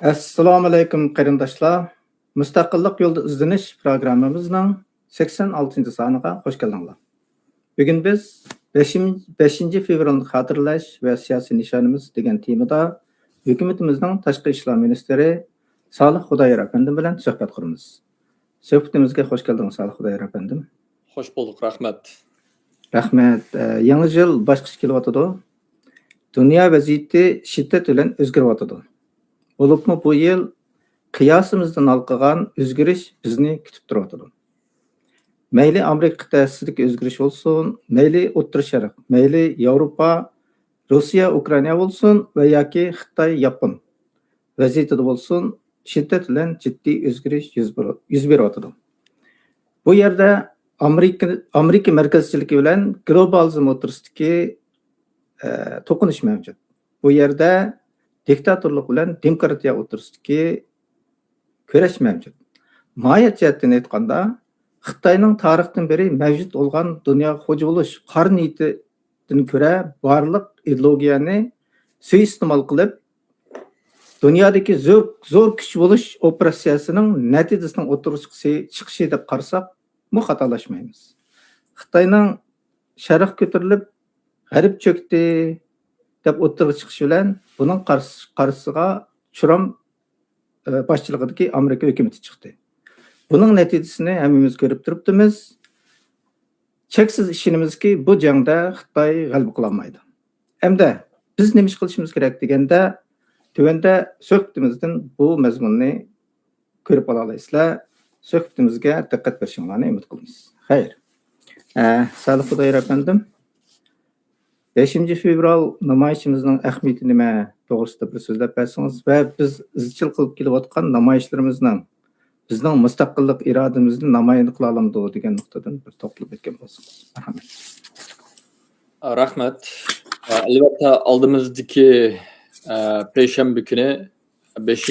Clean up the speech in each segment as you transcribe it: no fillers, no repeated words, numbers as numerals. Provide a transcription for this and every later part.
Assalomu alaykum qarindoshlar. Mustaqillik yo'lida izlanish programmamizning 86 soniga hoş geldinglar. Bugun biz 5 fevralni xotirlash va siyosiy nishonimiz degan temada hukumatimizning tashqi ishlar ministri Salih Xudoyor afandim bilan suhbat quramiz. Suhbatimizga hoş geldingiz Salih Xudoyor afandim. Hoş bulduk, rahmet. Rahmat. Yangi yil bosqichi kelyapti. Dunyo vaziyati shiddat bilan o'zgaryapti. Bo'libmi bu yil qiyosimizdan alqagan o'zgarish bizni kutib turadi. Mayli Amerika qit'asidagi o'zgarish bo'lsin, mayli O'rta Sharq, mayli Yevropa, Rossiya, Ukraina bo'lsin va yoki Xitoy, Yapon vaziyatida bo'lsin, shiddat bilan jiddiy o'zgarish yuz beryapti. Bu yerda Amerika markazchiligi bilan globalizm o'rtasidagi to'qinish mavjud. Bu yerda diktatorlik bilan demokratiya o'rtasidagi kurash mavjud. Mohiyat jihatdan aytganda, Xitoyning tarixdan beri mavjud bo'lgan dunyo xo'ja bo'lish qarniyatidan ko'ra barliq ideologiyani suiiste'mol qilib, dunyodagi zo'r kuch bo'lish operatsiyasining natijasining o'tirish chiqishi deb qarasak, bu xatolashmaymiz. Xitoyning sharq ko'tarilib, g'arb cho'kdi deb o'ttirib chiqish bilan buning qarshisiga Trump boshchiligidagi Amerika hukumati chiqdi. Buning natijasini hammamiz ko'rib turibmiz. Cheksiz ishonamizki, bu jangda Xitoy g'alaba qila olmaydi. Hamda biz nima ish qilishimiz kerak deganda, tuvanda suhbatimizdan bu mazmunni ko'rib ola olasizlar. Suhbatimizga diqqat berishingizni umid qilamiz. Xayr. Salih Xudoyor afandim. 5 fevral namoyishimizning ahamiyati nima to'g'risida bir so'zlab bersangiz va biz izchil qilib kelayotgan namoyishlarimizning bizning mustaqillik irodamizni namoyon qila olamdi degan nuqtadan bir to'xtalib o'tgan bo'lsangiz. Rahmat. Rahmet. Albatta oldimizdagi payshanba kuni 5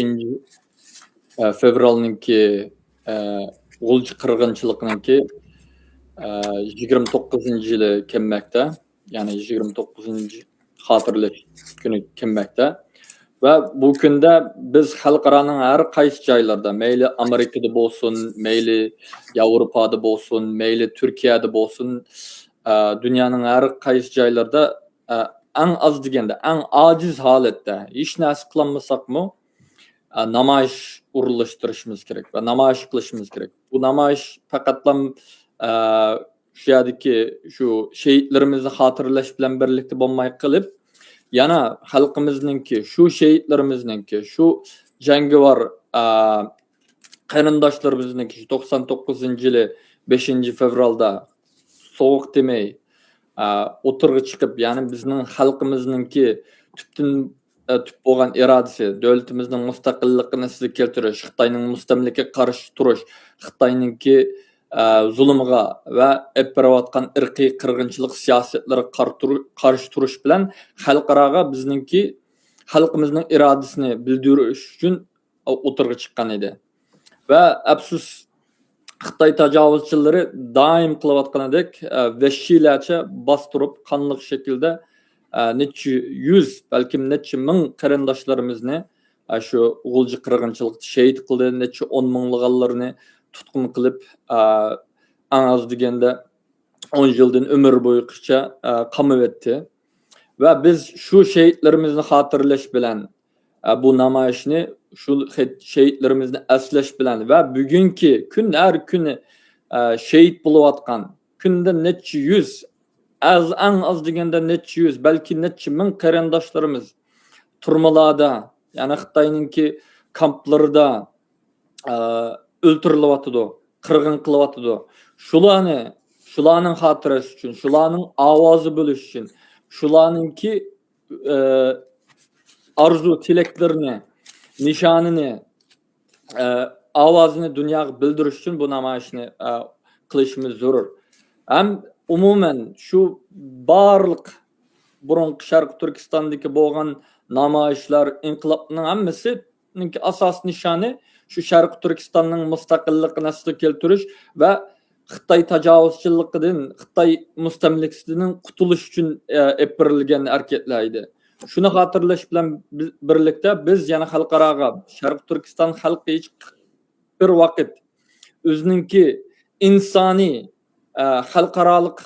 fevralninki g'ulji qirg'inchiliqninki 29-yili kelmoqda. Yani 29. hatırlaş günü kelmoqda. Ve bu günde biz xalqaroning har qaysi joylarda, mayli Amerikada bo'lsin, mayli Yevropada bo'lsin, mayli Turkiyada bo'lsin, dunyoning har qaysi joylarda eng az deganda, eng ojiz holatda hech narsa qilolmasakmi, namoyish urilishtirishimiz kerak va namoyish qilishimiz kerak. Bu namoyish faqatlam şu yerdeki şu şehitlerimizi hatırlaş bilen birlikte bo'lmay qilib, yana xalqimizninki, şu şehitlerimizninki, şu jangovar qarindoshlarimizniki 99-yili 5 fevralda sovuq demey o'tirg'i chiqib, ya'ni bizning xalqimizninki tüp bo'lgan irodasi, davlatimizning mustaqilligini sizga keltirish, Xitoyning mustamlikaga qarshi turish, Xitoyninki zulümga ve epperevatkan irqiy qirg'inchilik siyosatlariga qarshi turish bilan xalqaroga bizninki xalqimizning irodasini bildirish uchun o'tirg'i chiqqan edi. Va afsus Xitoy tajovuzchilari doim qilayotganidek vahshiylarcha bostirib qonli shaklda necha yuz, balkim necha ming qarindoshlarimizni shu g'ulji qirg'inchilikda shahid qildi, necha 10 minglaganlarni tutqun qilib, az deganda 10 yildan umr bo'yicha qamab etdi. Va biz shu shahidlarimizni xotirlash bilan bu namoyishni shu shahidlarimizni aslash bilan va bugungi kun har kuni shahid bo'layotgan, kunda necha yuz, az deganda necha yuz, balki necha ming qarindoshlarimiz turmalarda, ya'ni Xitoyninki kamplarida o'ltirilyapti, qirg'in qilyapti. Shularning xotirasi uchun, shularning ovozi bo'lish uchun, shularningki arzu tilaklarini, nishonini, ovozini dunyoga bildirish uchun bu namoyishni qilishimiz zarur. Ham umuman shu barliq burungi Sharq Turkistondagi bo'lgan namoyishlar, inqilobning hammasining asos nishoni şu Sharq Turkistonning mustaqilligini asli keltirish va Xitoy tajovuzchiligidan, Xitoy mustamlikasidan qutulish uchun eppirilgan harakatlar edi. Shuni xotirlash bilan birlikda biz yana xalqaroga Sharq Turkiston xalqi hech bir vaqt o'zininki insoniy xalqaroliq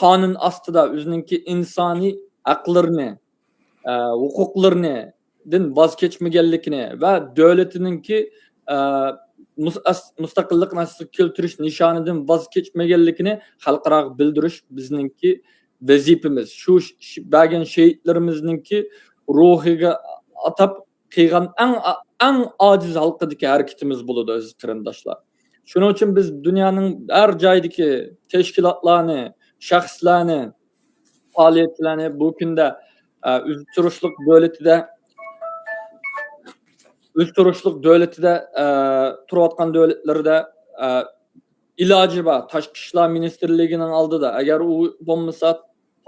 qonun ostida o'zininki insoniy haqlarini, huquqlarini din voz kechmaganligini va davlatininki mustaqillik nasl keltirish nishonidan voz kechmaganligini xalqaroga bildirish bizningki vazifamiz. Shu bergan shehidlarimizningki ruhiga atab qilgan eng ojiz halqidagi harakatimiz bo'ladi aziz qarindoshlar. Shuning uchun biz dunyoning har joyidagi tashkilotlarni, shaxslarni, faoliyatlarni bu kunda uyushtirishlik davlatida turayotgan davlatlarda iloji bor tashqi ishlar ministrligining oldida agar u bo'lmasa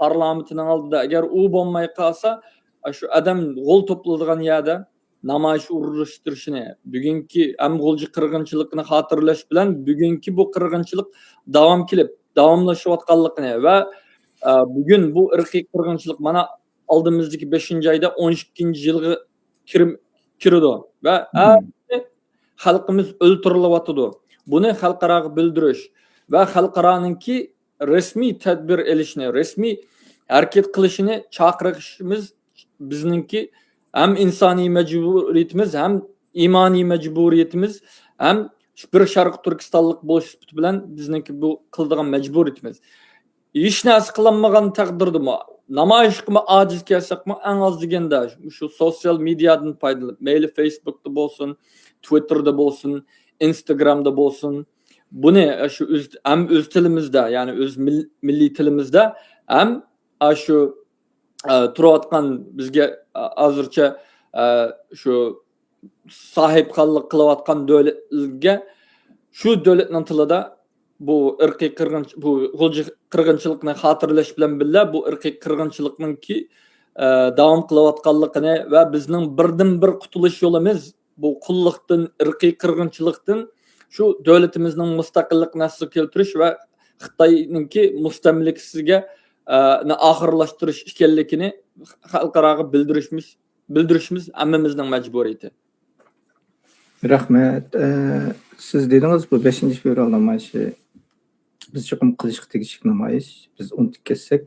parlamentining oldida agar u bo'lmay qolsa shu adam g'ol to'playdigan yerda namoyish urishtirishini bugungi amg'ulji qirg'inchilikni xotirlash bilan bugungi bu qirg'inchilik davomlashayotganligini va bugun bu irqiy qirg'inchilik mana oldimizdagi 5-oyda 12-yilga kirdi va xalqimiz o'ltirilyotdi. Buni xalqaroga bildirish va xalqaroninki rasmiy tadbir elishni, rasmiy harakat qilishini chaqirishimiz bizningki ham insoniy majburiyatimiz, ham imoniy majburiyatimiz, ham bir Sharq Turkistonlik bo'lish bilan bizningki bu qildigan majburiyatimiz. Hech narsa qilinmagan taqdirda namoyish qilma ojiz kelsakmi eng oz deganda shu sotsial mediadan foydalanib, mayli Facebookda bo'lsin, Twitterda bo'lsin, Instagramda bo'lsin, buni shu ham o'z tilimizda, ya'ni o'z milliy tilimizda ham shu turayotgan bizga hozircha shu sahibxonlik qilayotgan davlatlarga shu davlatning tilida bu irqiy qirg'inchilikni xotirlash bilan birga bu irqiy qirg'inchilikninki davom qilayotganligini va bizning birdan bir qutulish yo'limiz bu qullikdan, irqiy qirg'inchilikdan shu davlatimizning mustaqillik nasl keltirish va Xitoyninki mustamlikasiga oxirlashtirish ekanligini xalqaroga bildirishimiz hammamizning majburiyati. Rahmat. Siz dediniz bu 5-fevral namoyishi biz chiqim qilishga tegishli namoyish. Biz unutib ketsak,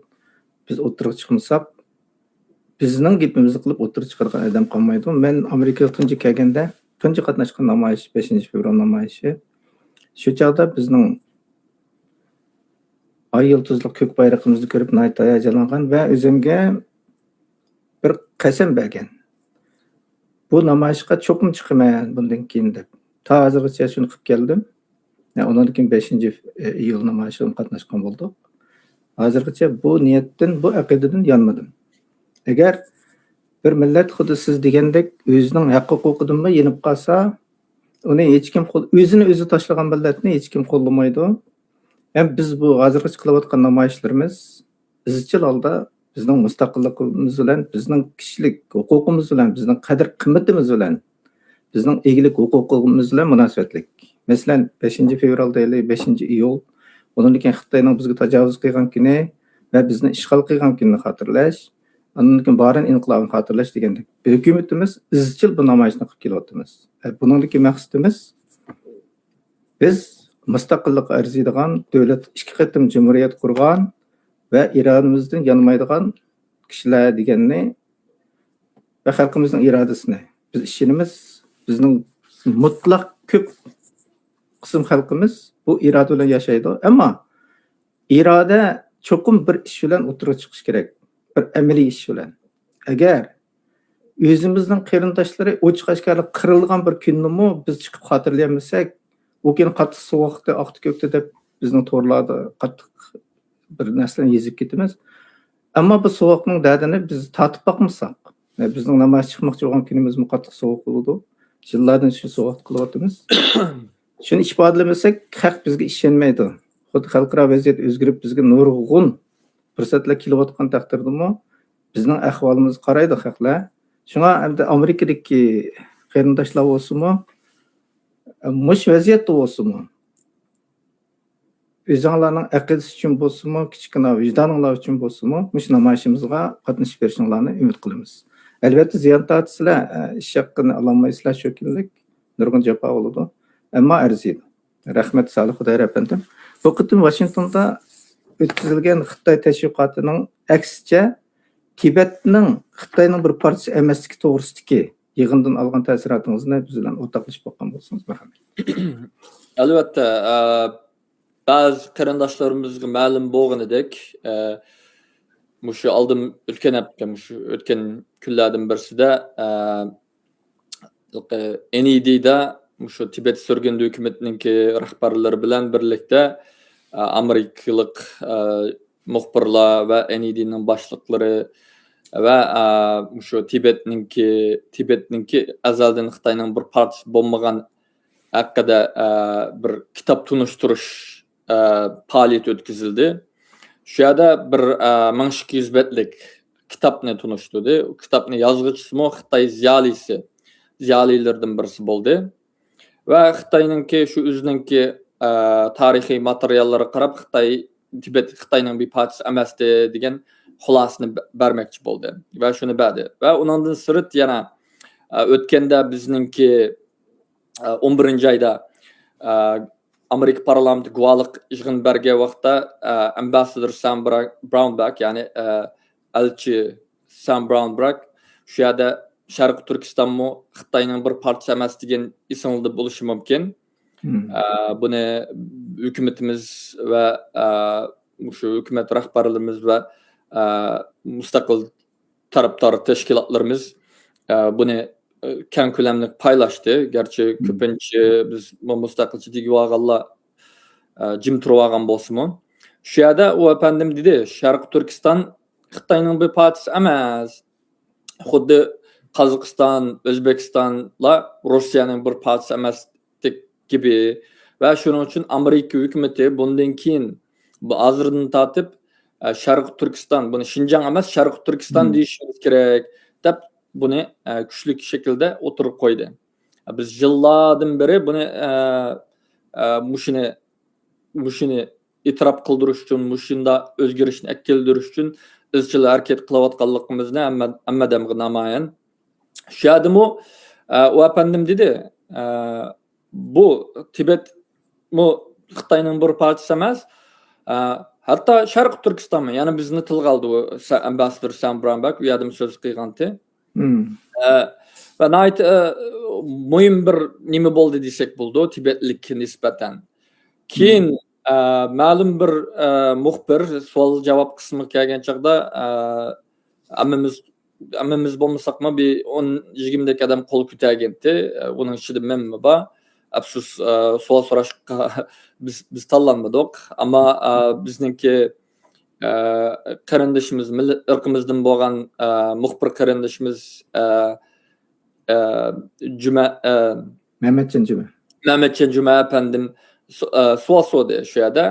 biz o'tirib chiqmasak, bizning gapimizni qilib o'tirib chiqargan odam qolmaydi. Men Amerikaga tunji kelganda, tunji qatnashgan namoyish 5-fevral namoyishi. Shu chaqda bizning ay yıldızlı kök bayrağımızı görüp nayt hayacanlangan ve özümge bir qasam bergen. Bu namoyishga cho'qim chiqaman bundan keyin deb. Ta hozirgacha shuni qilib keldim. Ondan keyin 5-iyul namoyishida qatnashgan bo'ldik. Hozirgacha bu niyatdan, bu aqidadan yonmadim. Agar bir millat xuddi siz degandek o'zining haq-huquqidan yenib qolsa, uni hech kim o'zini o'zi tashlagan millatni hech kim qo'llamaydi. Hem biz bu hozirgacha qilayotgan namoyishlarimiz izchil holda bizning mustaqilligimiz bilan, bizning kishilik huquqimiz bilan, bizning qadr-qimmatimiz bilan, bizning egilik huquqimiz bilan munosabatlik. Masalan, 5-fevralda 5-iyul, ondan keyin Xitoyning bizga tajovuz qilgan kuni va bizni ishg'ol qilgan kunni xotirlash, ondan keyin Baran inqilobini xotirlash degandek. Hukumatimiz izchil bu namoyishni qilib kelyapmiz. Buningdagi maqsadimiz biz mustaqillik arziydigan davlat, ikki qatim jumhuriyat qurgan ve irademizden yanmaydigan kishilar deganni ve xalqimizning irodasini biz ishimiz, bizning mutlaq ko'p qism xalqimiz bu iroda bilan yashaydi. Ammo iroda cho'qim bir ish bilan o'tirib chiqish kerak. Bir amaliy ish bilan. Agar o'zimizning qarindoshlari o'chqashkari qirilgan bir kunni biz chiqib xotirlayolmasak, bu kun qattiq sovuqda, oqti ko'kda deb bizning to'rlarda qattiq bir narsani yezib ketamiz. Ammo bu sovuqning dardini biz tatib boqmasak, bizning namoyish chiqmoqchi bo'lgan kunimiz qattiq sovuq bo'ladi. Yillardan shu sovuq qilyapmiz. Shuni ifodalamasak, xalq bizga ishonmaydi. Xuddi xalqaro vaziyat o'zgarib bizga nurg'un fursatlar kelayotgan taqdirdami, bizning ahvolimizga qaraydi xalqlar. Shunga endi Amerikadagi qarindoshlar bo'lsinmi, mush vaziyatda bo'lsinmi, özüңlarning aqidasi uchun bo'lsinmi, kichkina vijdoninglar uchun bo'lsinmi, mush namoyishimizga qatnashib berishinglarni umid qilamiz. Albatta ziyon tortisizlar, ish haqqini ololmaysizlar shu kunlik nurg'un jafo bo'ladi. Ammo arziydi. Rahmat Salih Xudoyor apandim. Bu qitim Washingtonda o'tkazilgan Xitoy tashviqotining aksicha Tibetning Xitoyning bir parchasi emasligi to'g'risidagi yig'indan olgan ta'sirotingizni biz bilan o'rtoqlashib qo'ygan bo'lsangiz marhamat. Albatta, ba'zi qarindoshlarımızga ma'lum bo'lganidek, mushu aldım o'tgan hafta, mushu o'tgan kunlardan birisida NED'da mushu Tibet surgundi hukumatiningki rahbarlari bilan birlikda amerikalik muxbirlar va NED'ning boshliqlari va mushu Tibetninki azaldan Xitoyning bir parchasi bo'lmagan haqida bir kitob tunishtirish faoliyati o'tkazildi. Shu yerda bir 1200 betlik kitobni tunishtirdi. U kitobni yozuvchisi Xitoy ziyolilardan birisi bo'ldi. Va Xitoyninki shu o'zininki tarixiy materiallarga qarab Tibet Xitoyning bir parchasi emasdi degan xulosani bermoqchi bo'ldi. Va shuni berdi. Va undan sirt yana o'tganda bizningki 11 ayda Amerika parlamenti guvohlik yig'in bergan vaqtda Ambassador Sam Brownback, ya'ni elchi Sam Brownback shu yerda Sharq Turkistonmi Xitoyning bir parchasi emas degan ismda bo'lishi mumkin. Buni hukumatimiz va shu hukumat rahbarlarimiz va mustaqil tarafdor tashkilotlarimiz buni keng ko'lamli paylaştı. Gerçi ko'pincha biz mustaqilchi degi olganlar jim turib olgan bo'lsa-mu, shu yerda u apandim dedi, Sharq Turkiston Xitoyning bir parchasi emas. Xuddi Qozog'iston, O'zbekistonlar Rossiyaning bir parchasi emas gibi va shuning uchun Amerika hukumati bundan keyin bu hozirdan tortib Sharq Turkiston, buni Xinjiang emas, Sharq Turkiston deyishimiz kerak deb buni kuchli shaklda o'tirib qo'ydi. Biz yillardan beri buni mushuni e'tirof qildirish uchun, mushunda o'zgarishni keltirish uchun izchil harakat qilayotganligimizni hammadamga namoyon. Shu yerda u apandim dedi, bu Tibet Xitoyning bir parchasi emas, hatto Sharq Turkistonmi, ya'ni bizni tilga oldi u Ambassador Sam Brownback, u yerda so'z qilganti. Va nayt muhim bir nima bo'ldi desak bo'ldi Tibetlikka nisbatan. Keyin ma'lum bir muxbir savol javob qismi kelgan chaqda hammamiz bo'lmasaqmi bir 10-20 dak odam qo'l ko'targandi. Uning ichida men bor. Afsus savol so'rashga biz tanlanmadik, ammo bizningki qarindoshimiz, irqimizdan bo'lgan muxbir qarindoshimiz Mehmetjon Juma apandim savol so'radi shu yerda.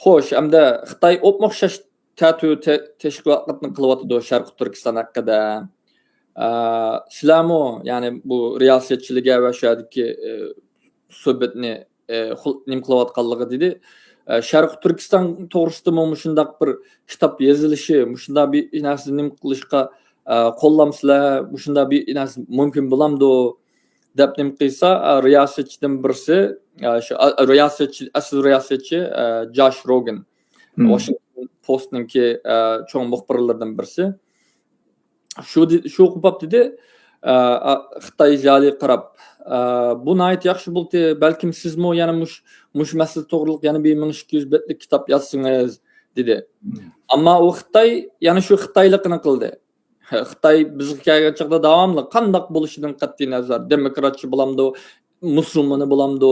Xo'sh, hamda Xitoy o'xshash tashkilotlarni qilyapti Sharq Turkiston haqida. Sizlarmi, ya'ni bu riyosatchiliga va shu yerdagi suhbatni nim qilayotganligi dedi. Sharq Turkiston to'g'risida shundaq bir kitob yozilishi, shundaq bir narsani nim qilishga qo'llamsizlar, shundaq bir narsa mumkin bo'lamdi deb nim qilsa, riyosatchidan birisi, asl riyosatchi Josh Rogan, Washington Post'ninki cho'ng muxbirlardan birisi. Shu qilib dedi, Xitoy ziyoli qarab, bu nayt yaxshi bo'ldi, balkim sizmi yana mush masala to'g'riliq yana bir 1200 betlik kitob yozsangiz dedi. Ammo u Xitoy yana shu Xitoylikni qildi. Xitoy bizga kelgan chaqda davomli qandoq bo'lishidan qat'iy nazar, demokratchi bo'lamdi, musulmoni bo'lamdi,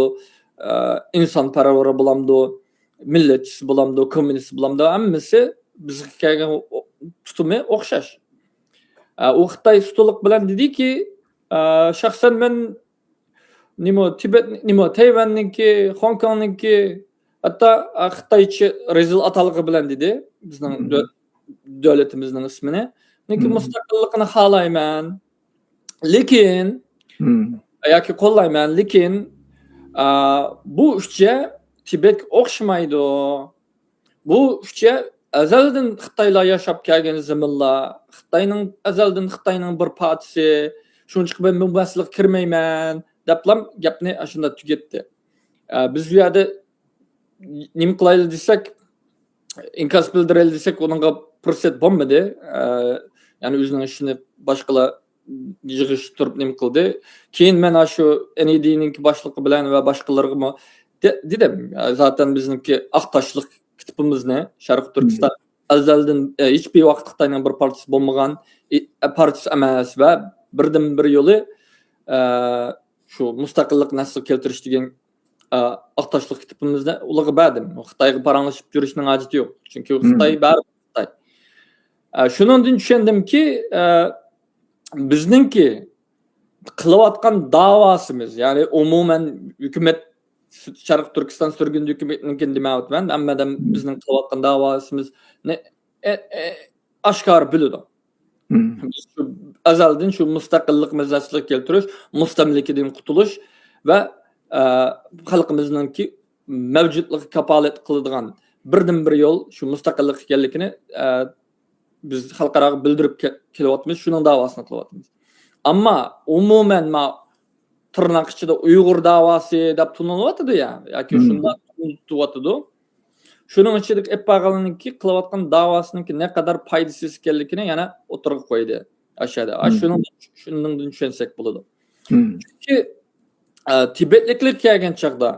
insonparvar bo'lamdi, millatchisi bo'lamdi, kommunist bo'lamdi, hammasi bizga kelgan tutumi o'xshash. U Xitoy ustulik bilan dediki, shaxsan men Tibet, Tayvanninki, Hong Kongninki, hatto Xitoycha rezil ataligi bilan dedi, bizning davlatimizning ismini. Niki mustaqillikni xohlayman. Lekin yoki qo'llayman, lekin bu ishga Tibet o'xshamaydi. Bu uchcha azaldan Xitoylar yashab kelgan zaminlar, azaldan Xitoyning bir partisi, shunchaki men bu masalaga kirmayman deblam gapni shunda tugatdi. Biz bu yerda nima qilaylik desak, inkas bildiraylik desak, uningga fursat bo'lmadi. Ya'ni o'zining ishini boshqalar yig'ishtirib nima qildi. Keyin men shu NEDning boshlig'i bilan va boshqalarga dedim, zaten bizningki aqtashlik kitobimizni Sharq Turkiston azaldan hech bir vaqt Xitoyning bir partisi bo'lmagan, partisi emas va birdan bir yo'li shu mustaqillik nasl keltirish degan aqtashlik kitobimizni ularga berdim. Xitoyga paranglashib yurishning hojati yo'q. Chunki Xitoy baribir Xitoy. Shuningdan tushundimki, bizningki qilayotgan davosimiz, ya'ni umuman hukumat Sharq Turkiston surgun hukumatining demayapman, ammo bizning qilayotgan davosimiz oshkor biladi. Biz shu azaldan shu mustaqillik masalasini keltirish, mustamlikadan qutulish va xalqimizningki mavjudligi kafolat qiladigan birdan bir yo'l shu mustaqillik ekanligini biz xalqaro bildirib kelyapmiz, shuning davosini qilyapmiz. Ammo umuman tırnak içinde Uygur davası deb tunulyapti ya, yoki shunda tunulyapti. Shuning ichida Epaqaliniki qilayotgan davosninki ne kadar foydasiz ekanligini yana o'tirib qo'ydi aşağıda. Shundan tushunsak bo'ladi. Chunki Tibetliklar kelgan chaqda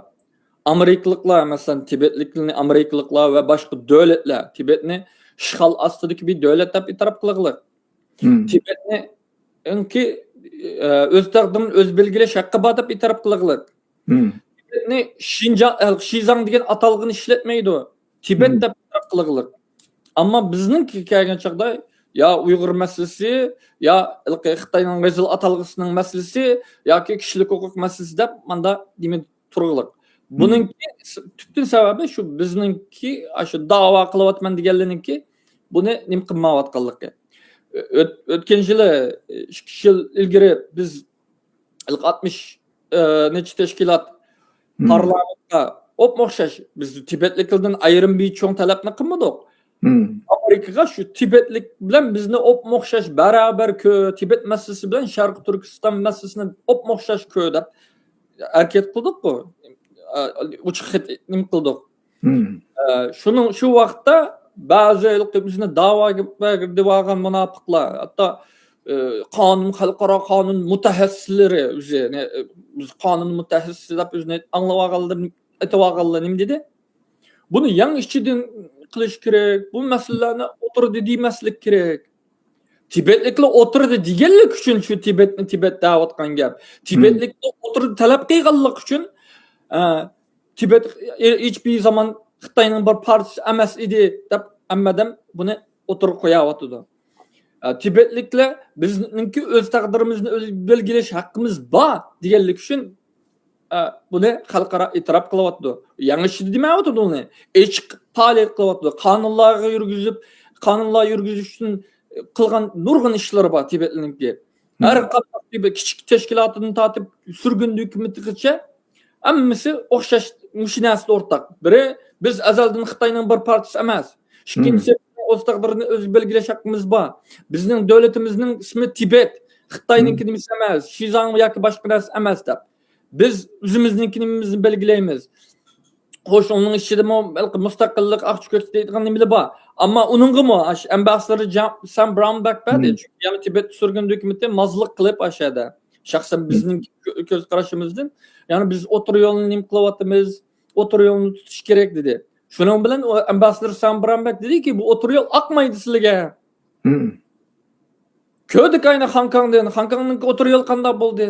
Amerikaliklar, masalan, Tibetliklarni Amerikaliklar va boshqa davlatlar Tibetni ishg'ol ostidagi bir davlat deb e'tirof qilganlar. Tibetni inki öz taqdirini öz belgilash haqqi bor deb e'tirof qilganlar. Tibetni Xinjiang degan atalg'ini ishlatmaydi. Tibet deb e'tirof qilganlar. Ammo bizningki kelgan chaqda ya Uyg'ur masalasi, ya Xitoyning g'azil atalg'isining masalasi yoki kishilik huquq masalasi deb menda demak turg'iliq. Buningki tutun sababi shu bizningki shu da'vo qilyapman deganlarningki buni nim qilmayotganligi. O'tgan yili 2 yil ilgari biz 60 necha tashkilot parlamentga o'xshash biz Tibetliklardan ayrim bir cho'ng talabni qilmadik. Amerikaga shu Tibetlik bilan bizni o'xshash barabar Tibet masalasi bilan Sharq Turkiston masalasini o'xshash deb harakat qildik-ku. Uchiq nim qildik. Shu vaqtda ba'zi bizni da'voga degan munofiqlar, hatto qonun, xalqaro qonun mutaxassislari biz qonun mutaxassisi deb o'zini anglab aytib nima dedi? Buni yang ichidan qilish kerak, bu masalalarni o'tirdi demaslik kerak. Tibetliklar o'tirdi deganlik uchun shu Tibetni Tibet da'vatgan gap. Tibetliklar o'tirdi talab qilganlik uchun Tibet hech bir zaman Xitoyning bir partisi emas edi deb hammadan buni o'tirib qo'yapti. Tibetliklar bizningki o'z taqdirimizni o'z belgilash haqqimiz bor deganlik uchun buni xalqaro e'tirof qilyapti. Yangishi demayapti uni. Echiq faoliyat qilyapti. Qonunlar yurgizish uchun qilgan nurg'un ishlar bor Tibetliklarga. Har qanday kichik tashkilotdan tortib surgun hukumatigacha hammasi o'xshash mushinasida o'rtaq. Biri biz azaldan Xitoyning bir partisi emas. Ikkinchisi o'z taqdirini o'z belgilash haqqimiz bor. Bizning davlatimizning ismi Tibet. Xitoyninki nimasi emas, Xinjiang yoki boshqa narsa emas deb. Biz o'zimiznikini belgilaymiz. Xo'sh, uning ichida mustaqillik aqchko'k deydigan nimalar bor. Ammo uningmi ambassador Sam Brownback berdi. Chunki yana Tibet surgun hukumati mazliq qilib aşağıda. Shaxsan bizning ko'z qarashimizdan, ya'ni biz o'tir yo'lni nim qilyapmiz, o'tir yo'lni tutish kerak dedi. Shuning bilan ambassador Sam Brownback dediki, bu o'tir yo'l oqmaydi sizlarga. Ko'rdik ayni Hongkongning o'tir yo'l qanday bo'ldi?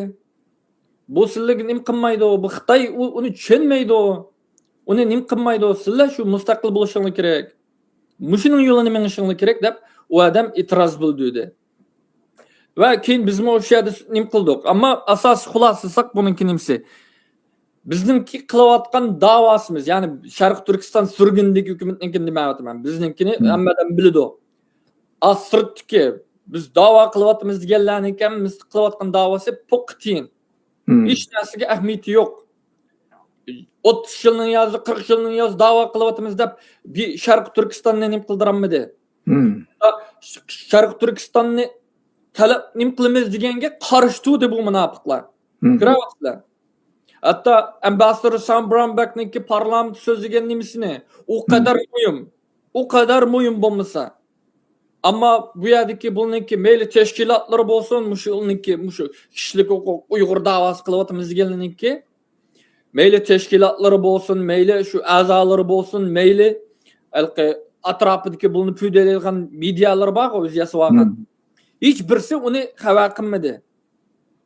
Bu sizlarga nim qilmaydi, bu Xitoy uni tushunmaydi. Uni nim qilmaydi, sizlar shu mustaqil bo'lishinglar kerak. Mushuning yo'lini menishinglar kerak deb u odam e'tiroz bildirdi. Va keyin biz o'sha yerda nim qildik. Ammo asos xulosasak buningki nimasi? Bizningki qilayotgan davosimiz, ya'ni Sharq Turkiston surgundagi hukumatningki demayapman. Bizninkini hammadan biladi. Asrtki biz da'vo qilyapmiz deganlarning ham biz qilayotgan da'vosi po'qtin. Hech narsaga ahamiyati yo'q. 30 yılının yazı, 40 yılının yazı dava kılıvatımız dep bir Şarkı Türkistan'ı nim kıldıranmıdı. Şarkı Türkistan'ı talep nim kılımız degenge karıştı de bu münafıklar. Kıravatlar. Hatta Ambassador Sam Brownback'ninki parlament söz degen nimisini o kadar muyum bulmasa. Ama bu yerdeki bununki meyli teşkilatları bolsun, muşu kişilik hukuk Uygur davası kılıvatımız degeninki meyli teşkilatları bolsun, meyli şu azaları bolsun, meyli atrapıdaki bunu püdeleyilgen medyalar var o öziyası vargan. Hiçbirisi onu hava kılmadı.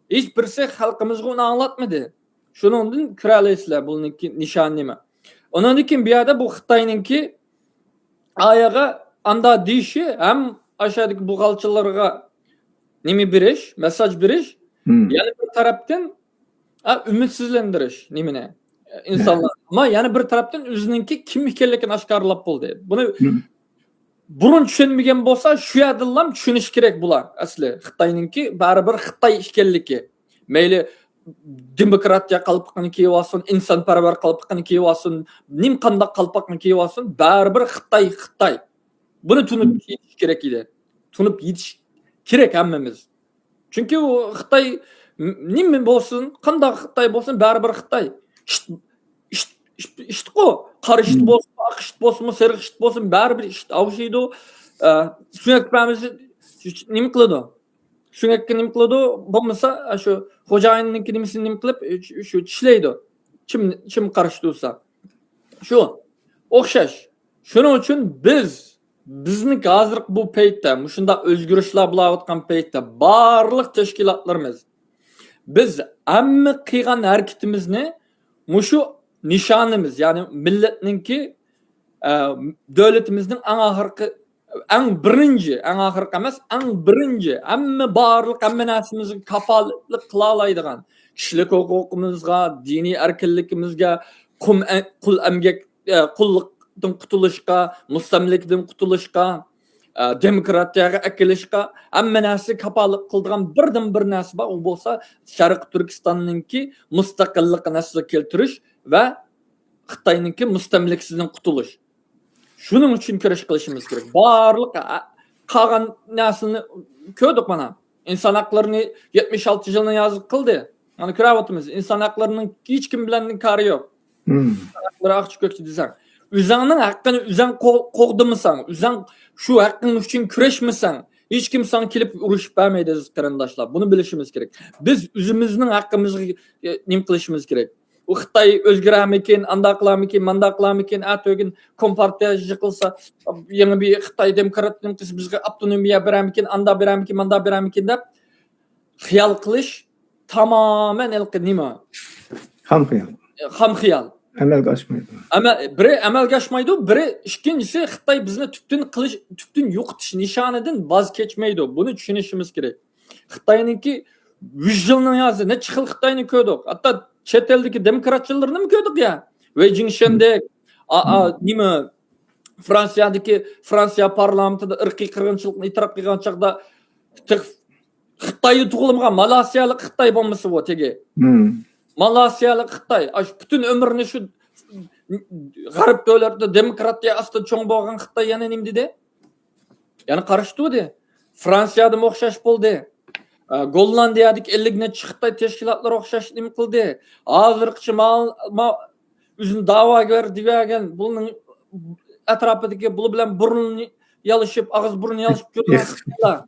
Hiçbirisi halkımızga onu anlatmadı. Şunun kıralaysızlar bununki nişanlıyım. Onun için bir yerde bu Xitay'ınki ayağa anda dişi hem aşağıdaki buğalçılarga nimi biriş, mesaj biriş. Yani bir taraftan ümitsizlendiriş nimine insanlar. Ama yani bir taraftan özününki kim ekenligini aşkarlap boldu. Bunu burun düşünmegen bolsa şu yadıllam düşünüş kerek bular asli. Xitay'ınki baribir Xitay ekenligi. Meyli demokratiya kalpakını kiyivasın, insanparvar kalpakını kiyivasın, nim kanda kalpakını kiyivasın, baribir Xitay. Bunu tunup yetiş gerek idi. Tunup yetiş gerek hemmemiz. Çünkü o Xitay nim bolsun, kanda Xitay bolsun, baribir Xitay. İşte o karışıt bolsun, akışıt bolsun, sergişit bolsun, baribir işte o şeydi o. Sünnetpemizi nim kılıdı. Sünnetki nim kılıdı. Bolmasa şu hocayınınki nimisini nim kılıp şu çileydi. Çim karıştırsa. Şu okşaş. Şunun için bizni hazır bu peytde, şunda özgürlükler bulayotgan peytde barlık teşkilatlarımız biz amma qilgan hareketimizni şu nişanımız yani milletninki devletimizin en birinci amma barlık amma narsamizni kafolatlik qila oladigan kishilik huquqimizga, diniy erkinligimizga, qul emgak qullikdan qutulishga, mustamlikdan qutulishga, demokratiyaga akilishga hamma narsa kafolat qiladigan birdan bir narsa bor, u bo'lsa Sharq Turkistonninki mustaqillikni asliga keltirish va Xitoyninki mustamliksizidan qutulish. Shuning uchun kurash qilishimiz kerak. Barliq qolgan narsani ko'rdik mana. İnsan haklarını 76 yılına yazık kıldı. Yani kravatımız insan haklarının hiç kim bilenin karı yok. Hakları akçı kökçü dizem. Üzanın hakkını üzan kovdu mu sen? Üzan şu hakkın için küreş mi sen? Hiç kim sana kilip uğraşıp vermeyeceğiz karandaşlar. Bunu bilişimiz gerek. Biz üzümüzün hakkımızı nim kılışımız gerek. O Xitay özgüremikin, andaklamıkin, mandaklamıkin, atögün kompartiya yıkılsa yeni bir Xitay demokratının kızı bizge autonomiya beremikin, anda beremikin, manda beremikin de xiyal kılış tamamen elki nima? Ham xiyal. Ham xiyal. Amelga aşmaydı. Ama biri amelga aşmaydı, biri ikincisi Xitay bizne tüktün yo'qotish nishonidan voz kechmaydi. Bunu tushunishimiz kerak. Xitoyninki 100 yılning yozi ne xil Xitoyni ko'rdik. Hatta chet eldagi demokratchilarni mi ko'rdik ya? Wei Jingshendek, nima Fransiya parlamentida irqiy qirg'inchilikni e'tirof qilgan chaqda Xitoyni tug'ilgan Malayziyalik Xitoy bo'lmasa bu tegi. Malayziyalik Xitoy, bütün ömrünü şu garip devletde demokratiya aslı çoğun bo'lgan Xitoy yana nim dedi? Yani karıştı de. Fransiyada o'xshash bo'ldi. Gollandiyadagi 50 necha Xitoy teşkilatlar o'xshash nim qildi. Hozirgacha o'zini da'vogar degan buning atrofidagi bu bilan burun yalışıp, ağız burun yalışıp yurgan.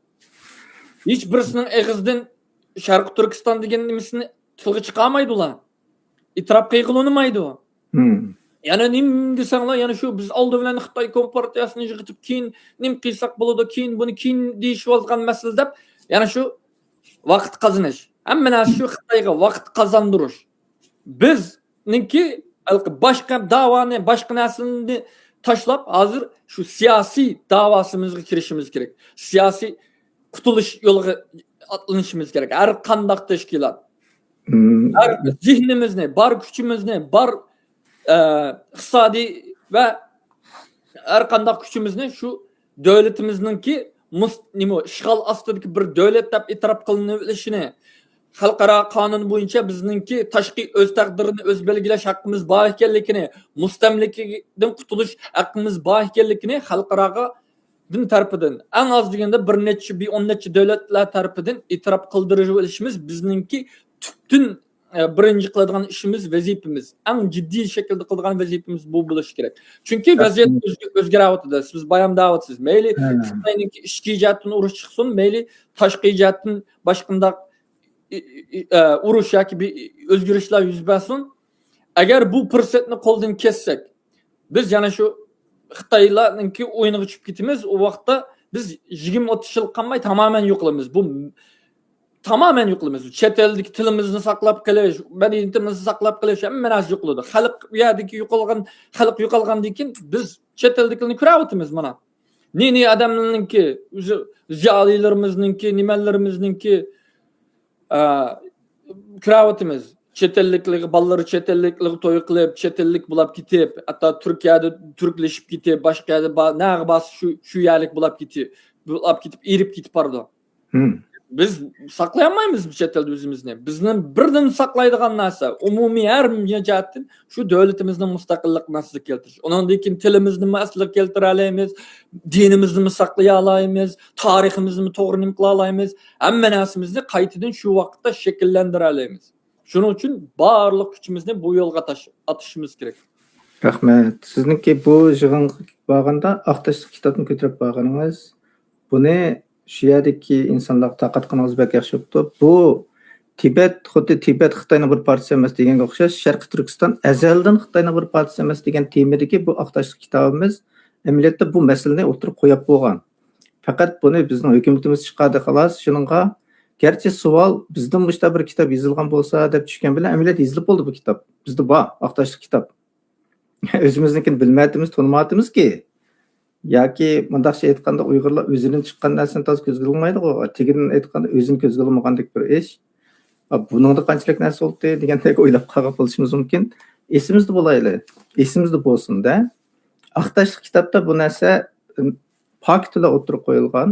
Hiç birisinin ağızdan Sharq Turkiston degan nimisini tilga chiqamaydi ular. İtiraf qilolmaydi o. Yani nim desanlar, yani şu biz oldi bilan Xitoy kompartiyasini yig'itib keyin nim qilsak bo'ladi, keyin buni keyin deyish olgan masala deb, yani şu vaqt qazanish. Hamma narsa şu Xitoyga vaqt qazandirish. Bizninki boshqa davoni, boshqa narsani tashlab, hozir şu siyosiy davosimizga kirishimiz kerak. Siyosiy qutulish yo'liga atlanishimiz kerak. Har qanday tashkilot zihnimizni, bar kuchimizni, bar iqtisodiy va har qanday kuchimizni shu davlatimizningki nima ishg'ol ostidagi bir davlat deb e'tirof qilinishini, xalqaro qonun bo'yicha bizningki tashqi o'z taqdirini o'z belgilash haqqimiz bor ekanligini, mustamlikadan qutulish haqqimiz bor ekanligini xalqaroga din tarafidan eng az deganda bir o'n necha davlatlar tarafidan e'tirof qildirib olishimiz bizningki tubdan birinchi qiladigan ishimiz, vazifamiz. Eng jiddiy shaklda qiladigan vazifamiz bu bo'lishi kerak. Chunki vaziyat o'zgaryapti. Siz bayam da'vatsiz. Mayli Xitoyninki ichki jihatdan urush chiqsin, mayli tashqi jihatdan boshqandaq urush yoki bir o'zgarishlar yuz bersin. Agar bu fursatni qo'ldan kessak, biz yana shu Xitoylarninki o'yiniga tushib ketamiz. O vaqtda biz 20-30 yil qolmay tamoman yo'qlaymiz. Bu tamamen yo'qlaymiz. Chet eldagi tilimizni saqlab qolish, madaniyatimizni saqlab qolish hamma narsa yo'qladi. Xalq bu yerdagi xalq yo'qolgandan keyin biz chet eldagilarni ko'ryapmiz mana. Ne adamlarninki, ziyolilarimizningki, nimalarimizningki ko'ryapmiz. Chet elliklarga balları chet elliklarga to'y qilib, chet ellik bo'lib ketib, hatto Turkiyada turklashib ketib, boshqa yerda nag'i bas shu yerlik bo'lib ketib, erib ketib bordi. Biz saqlayolmaymiz bu chet elda o'zimizni. Bizning birdan saqlaydigan narsa umumiy har jihatdan shu davlatimizning mustaqillik masalasi keltirish. Undan keyin tilimizni masalga keltira olamiz, dinimizni saqlay olamiz, tariximizni to'g'ri qila olamiz. Hamma narsamizni qaytadan shu vaqtda shakllantira olamiz. Shuning uchun barliq kuchimizni bu yo'lga atishimiz kerak. Rahmat. Sizningki bu yig'inga borganda Aqtashlik kitobni ko'tarib borganingiz, buni shu yerdagi insonlar taqat qilganimiz bek yaxshi bo'pti. Bu xuddi Tibet Xitoyning bir partiyasi emas deganga o'xshash, Sharqiy Turkiston azaldan Xitoyning bir partiyasi emas degan temadagi bu Aqtashlik kitobimiz amaliyotda bu masalani o'tirib qo'yib bo'lgan. Faqat buni bizning hukumatimiz chiqadi xolos. Shuningga gerçi savol bizdan bushta bir kitob yozilgan bo'lsa deb tushgan bilan amaliyot yozilib bo'ldi bu kitob. Bizda bor Aqtashlik kitob. O'zimiznikini bilmayapmiz, tanımayapmizki. Yoki mundaqcha aytganda Uyg'urlar o'zidan chiqqan narsani toz ko'zga ilmaydi-ku. Tegidan aytganda o'zini ko'zga ilmagandek bir ish. Buningda qanchalik narsa bo'ldi degandek o'ylab qolgan bo'lishimiz mumkin. Esimizda bo'layli. Esimizda bo'lsin-da. Aqtashlik kitobda bu narsa faktlar o'tirib qo'yilgan.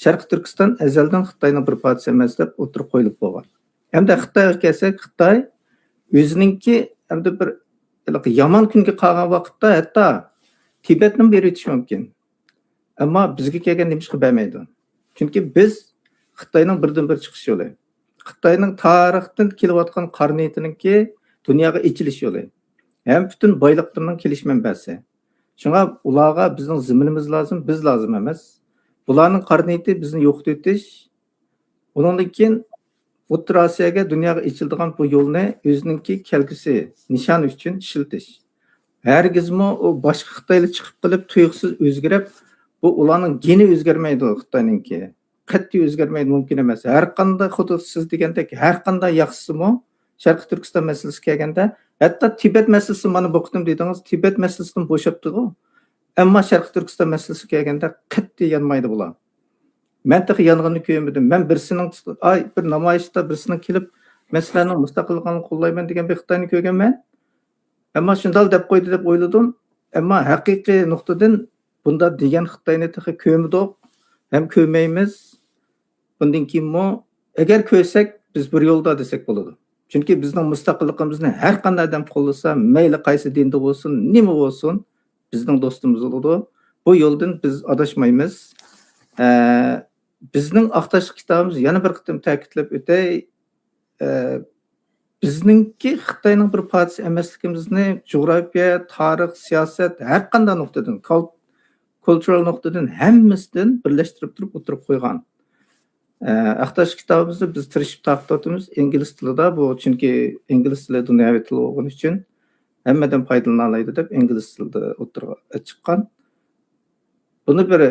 Sharqiy Turkiston azaldan Xitoyning bir partiyasi emas deb o'tirib qo'yilib bo'lgan. Hamda Xitoyga kelsak, Xitoy o'zininki hamda bir yomon kunga qolgan vaqtda hatto Tibetni beritish mumkin. Ammo bizga kelgan nimishqa bermaydi. Chunki biz Xitoyning birdan bir chiqish yo'li. Xitoyning tarixdan kelayotgan qarniyatininki dunyoga ichilish yo'li. Ham butun boyliqlarning kelish manbasi. Shunga ularga bizning ziminimiz lozim, biz lozim emas. Bularning qarniyati bizni yo'qotish. Undan keyin O'rta Osiyoga dunyoga ichiladigan bu yo'lni o'zininki kelgusi nishon uchun ishiltish. Hergizmi o boshqa Xitoylar chiqib qilib tuyuqsiz o'zgarib, bu ularning geni o'zgarmaydi Xitoyninki. Qat'iy o'zgarmaydi mumkin emas. Har qanday hududsiz degandek, har qanday yaxshisimi Sharqiy Turkiston masalasi kelganda, hatto Tibet masalasi mana bu qitim dedingiz, Tibet masalasidan bo'shabdi-ku. Ammo Sharqiy Turkiston masalasi kelganda qat'iy yanmaydi bular. Men taxi yong'inni ko'rmadim. Men birsining bir namoyishda birsining kelib, masalaning mustaqilligini qo'llayman degan bir Xitoyni ko'rganman. Ammo shunday deb qo'ydi deb o'yladim. Ammo haqiqiy nuqtadan bunda degan Xitoyni taxi ko'rmadik, ham ko'rmaymiz. Bundan keyinmi agar ko'rsak biz bir yo'lda desak bo'ladi. Chunki bizning mustaqilligimizni har qanday odam qo'llasa, mayli qaysi dinda bo'lsin, nima bo'lsin, bizning do'stimiz bo'ladi. Bu yo'ldan biz adashmaymiz. Bizning Aqtashlik kitobimiz yana bir qitim ta'kidlab o'tay, bizningki Xitoyning bir partiyasi emasligimizni jo'g'rafiya, tarix, siyosat har qanday nuqtadan, cultural nuqtadan hammasidan birlashtirib turib o'tirib qo'ygan. Aqtashlik kitobimizni biz tirishib taqdotimiz ingliz tilida, bu chunki ingliz tili dunyoviy til bo'lgani uchun hammadan foydalana oladi deb ingliz tilida o'tirib chiqqan. Buni bir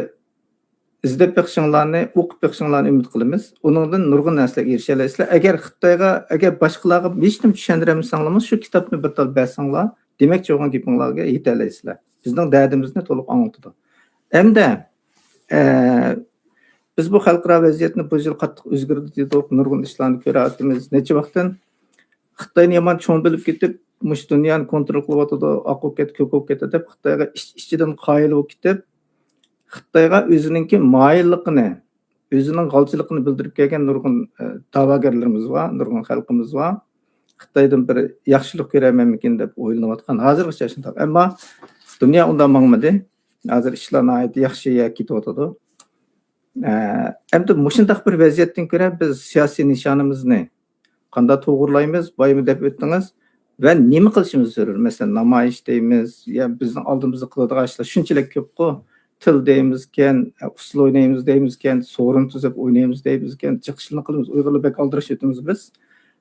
izlab beqishinglarni, o'qib beqishinglarni umid qilamiz. Uningdan nurg'un narsalarga erisha olasizlar. Agar boshqalarga hech nima tushuntirmasanglar, shu kitobni bir tal bersanglar, demak cho'g'on gapinglarga yeta olasizlar. Bizning dardimizni to'liq anlatadi. Hamda biz bu xalqaro vaziyatni bu yil qattiq o'zgardi dedik, nurg'un ishlarni ko'ryapmiz. Necha vaqtdan Xitoyni yomon cho'ng bilib ketib, mush dunyoni kontrol qilyotdi, oq o'ket, ko'k o'ket deb Xitoyga ichidan qoyil bo'lib ketib, Xitoyga o'zininki moyilligini, özünün galçılıkını bildirip kelgen nurgun davagerlerimiz var, nurgun halkımız var. Xitaydan bir yaxşılık görememikin dep oylanyp atkan hazırgıça şunday. Amma dünya undan mangmady. Hazır işler naýaty yaxşy ketip atady. Endi muşundaq bir vaziyetden görä biz siyasi nişanymyzy kanda toğurlaýmyz, baýmy dep ötdiňiz we nime kılışymyzy sörer. Mesela namaýyş diýmiz, ya bizning aldymyzda kıladigan işler şunçalyk köp go. Til deýmizken, usul oýnaýmyz deýmizken, sorun tüzep oýnaýmyz deýmizken, çykyşlyk kılymyz, uýgurly bek aldyryş ötümiz biz.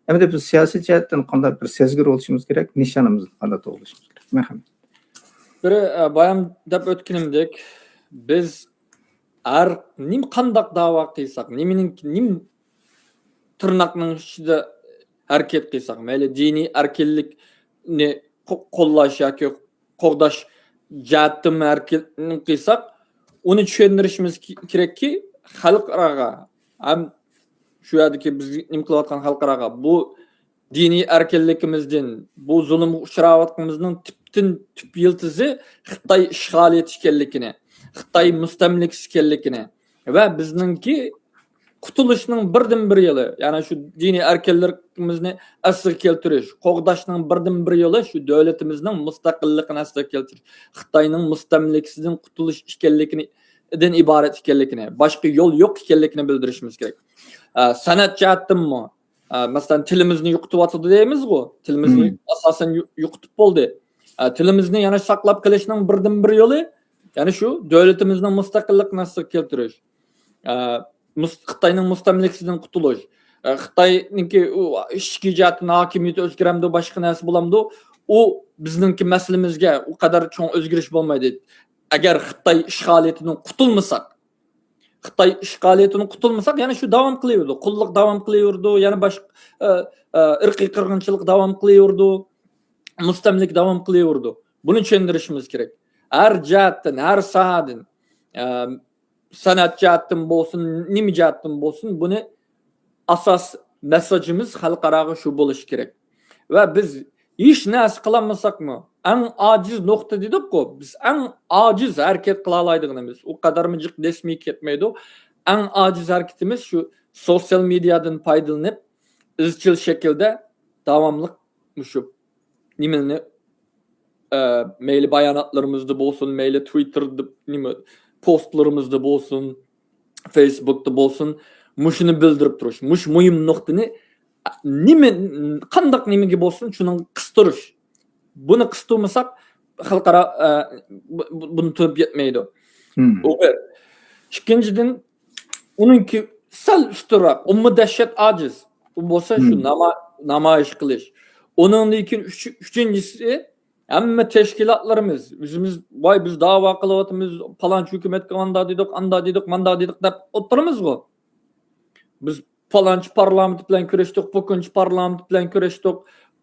Hem biz siyasi cihetden kanda bir sezgir oluşumuz gerek, nişanımızı kanda toğuluşumuz gerek. Merhamet. Bir bayam dep ötkinimdek biz nim kandak dava kıysak, nim tırnakның içinde hareket kıysak, meyli dini erkinlikni kollaş yoki kogdaş jahatdan erkinlik kıysak, onu düşündürüşümüz gerek ki halkaraga, hem şu yerdeki biz nim kılayotgan halkaraga bu dini erkinlikimizden, bu zulüm uçraýatganymyzyň tüp yıltızy Xitay işgal etişkenlikini, Xitay müstemlik ekenligini ve bizninki kutuluşnyň birden-bir ýyly, yani şu dini erkinlikimizni asly keltiriş, kogdaşnyň birden-bir ýyly şu döwletimizniň mustaqilligini asly keltiriş, Xitaynyň müstemliksiziň kutuluş ekenligini den ibaret ekenligini, başka yol ýok ekenligini bildirişimiz gerek. Sanat jahatdanmy? Mesela tilimizni ýukutyp atdy diýemiz go. Tilimizni asasen ýukutyp boldy. Tilimizni ýana saklap kalışnyň birden-bir ýoly, yani şu döwletimizniň mustaqilligini asly keltiriş. Xitaynyň müstemliksiziň kutuluş. Xitaynyňki işki jahatyny hakimiýeti özgüremdi, başga näse bolamdy. O bizninki meselemizge o kadar çoň özgüriş bolmaýdy. Eger Xitay işgaliyetinden kutulmasak, yani şu devam kılıyordu. Kulluk devam kılıyordu. Yani başka ırkî kırgınçılık devam kılıyordu. Müstemlik devam kılıyordu. Bunu düşündürüşümüz gerek. Her cihattan, her sahadan, sanat cihattan bolsun, nimi cihattan bolsun, bunu asas mesajımız halkaraga şu boluş gerek. Ve biz hiç näse kılamasak mı? En aciz nokta dedik ko, biz en aciz hareket kılalaydıgynymyz. O kadar mıcık desmi ketmeydi. En aciz hareketimiz şu sosyal medyadan paydalanyp izçil şekilde davamlık şu nimeni mail bayanatlarımızda bolsun, mail Twitter'da postlarımızda bolsun, Facebook'ta bolsun, muşunu bildirip duruş. Muş muhim noktany kandak nimegi bolsun şunun kıstırış. Bunu kıstırmasak halkara bunu töp yetmeydi. O bir. İkinciden onunki sal üstürak, umma dehşet aciz. Bu bolsa şu namayiş kılış. Onun ikin üçüncüsü emme teşkilatlarımız, biz dava kılavatımız falan hükümet anda dedik, manda dedik dep oturumuz go. Biz falançı parlament bilen köreşdik, bukunçı parlament bilen köreşdik,